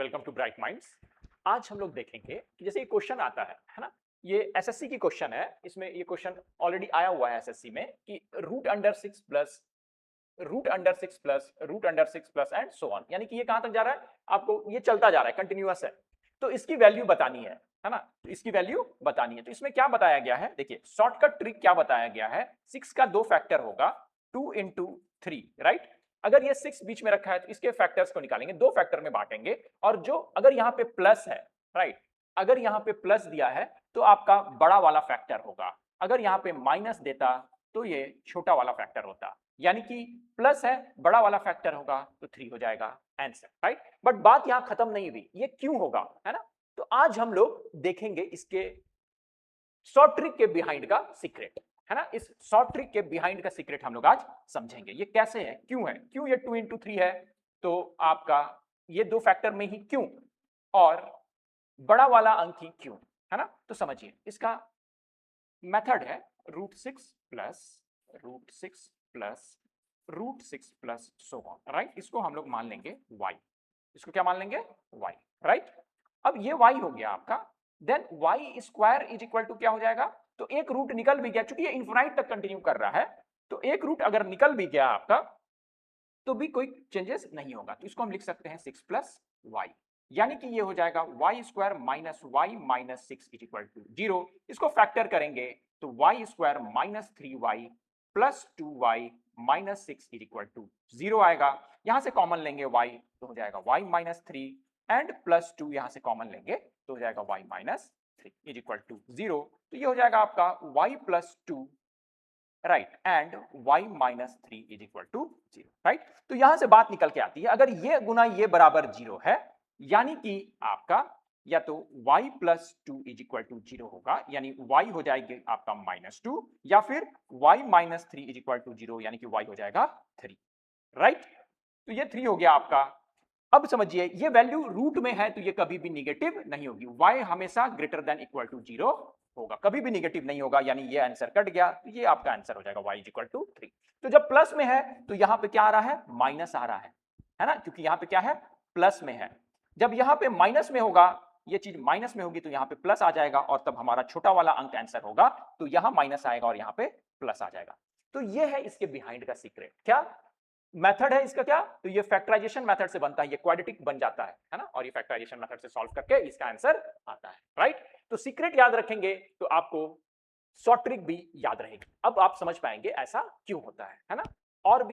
Welcome to bright minds. आज हम लोग देखेंगे कि जैसे ये क्वेश्चन आता है ना। ये एसएससी की क्वेश्चन है। इसमें ये क्वेश्चन ऑलरेडी आया हुआ है एसएससी में कि root under six plus root under six plus root under six plus and so on, यानी कि ये कहां तक जा रहा है, आपको ये चलता जा रहा है, कंटिन्यूअस है। तो इसकी वैल्यू बतानी है ना। तो इसकी वैल्यू बतानी है। तो इसमें क्या बताया गया है, देखिए शॉर्टकट ट्रिक क्या बताया गया है। सिक्स का दो फैक्टर होगा, 2 into 3, राइट। अगर ये 6 बीच में रखा है तो इसके फैक्टर्स को निकालेंगे, दो फैक्टर में बांटेंगे। और जो अगर यहां पे प्लस है, राइट, अगर यहां पे प्लस दिया है तो आपका बड़ा वाला फैक्टर होगा। अगर यहां पे माइनस देता तो ये छोटा वाला फैक्टर होता। यानी कि प्लस है, बड़ा वाला फैक्टर होगा तो 3 हो जाएगा आंसर, राइट। बट बात यहां खत्म नहीं हुई, ये क्यों होगा, है ना। तो आज हम लोग देखेंगे इसके शॉर्ट ट्रिक के बिहाइंड का सीक्रेट, है ना। इस शॉर्ट ट्रिक के बिहाइंड का सीक्रेट हम लोग आज समझेंगे। ये कैसे है, क्यों ये 2 into 3 है, तो आपका ये दो फैक्टर में ही क्यों, और बड़ा वाला अंक ही क्यों, है ना। तो समझिए इसका मेथड है √6 + सो ऑन, राइट। इसको हम लोग मान लेंगे y। इसको क्या मान लेंगे, y, राइट। अब ये y हो गया आपका, then y² is equal to क्या हो जाएगा, तो एक रूट निकल भी गया, चूंकि ये इन्फिनाइट तक कंटिन्यू कर रहा है, तो एक रूट अगर निकल भी गया आपका तो भी कोई चेंजेस नहीं होगा। तो इसको हम लिख सकते हैं 6 + y, यानी कि ये हो जाएगा y² minus y minus 6 is equal to 0। इसको फैक्टर करेंगे तो y² minus 3y plus 2y minus 6 is equal to 0 आएगा। यहां से कॉमन लेंगे y तो हो जाएगा y माइनस 3 एंड प्लस 2 यहां से कॉमन लेंगे तो हो जाएगा y minus 3 is equal to 0। तो ये हो जाएगा आपका y plus 2, right, and y minus 3 is equal to 0, right. तो यहां से बात निकल के आती है, अगर ये गुना ये बराबर 0 है, यानी कि आपका या तो y plus 2 is equal to 0 होगा, यानी y हो जाएगी आपका -2, या फिर y minus 3 is equal to 0, यानी कि y हो जाएगा 3, राइट। तो ये 3 हो गया आपका। अब समझिए ये वैल्यू रूट में है तो ये कभी भी निगेटिव नहीं होगी, y हमेशा ग्रेटर देन इक्वल टू 0 होगा, कभी भी निगेटिव नहीं होगा, यानी ये आंसर कट गया। तो ये आपका आंसर हो जाएगा y इज इक्वल टू 3। तो जब प्लस में है तो यहां पे क्या आ रहा है, माइनस आ रहा है ना, क्योंकि यहां पे क्या है, प्लस में है। जब यहां पे माइनस में होगा, ये चीज माइनस में होगी तो यहां पे प्लस आ जाएगा, और तब हमारा छोटा वाला अंक आंसर होगा, तो यहां माइनस आएगा और यहां पे प्लस आ जाएगा। तो ये है इसके बिहाइंड का सीक्रेट। क्या मेथड है इसका, क्या, तो ये फैक्टराइजेशन मेथड से बनता है, ये क्वाड्रेटिक बन जाता है ना, और ये फैक्टराइजेशन मेथड से सॉल्व करके इसका आंसर आता है, राइट। तो सीक्रेट याद रखेंगे तो आपको शॉर्ट ट्रिक भी याद रहेगी। अब आप समझ पाएंगे ऐसा क्यों होता है ना। और भी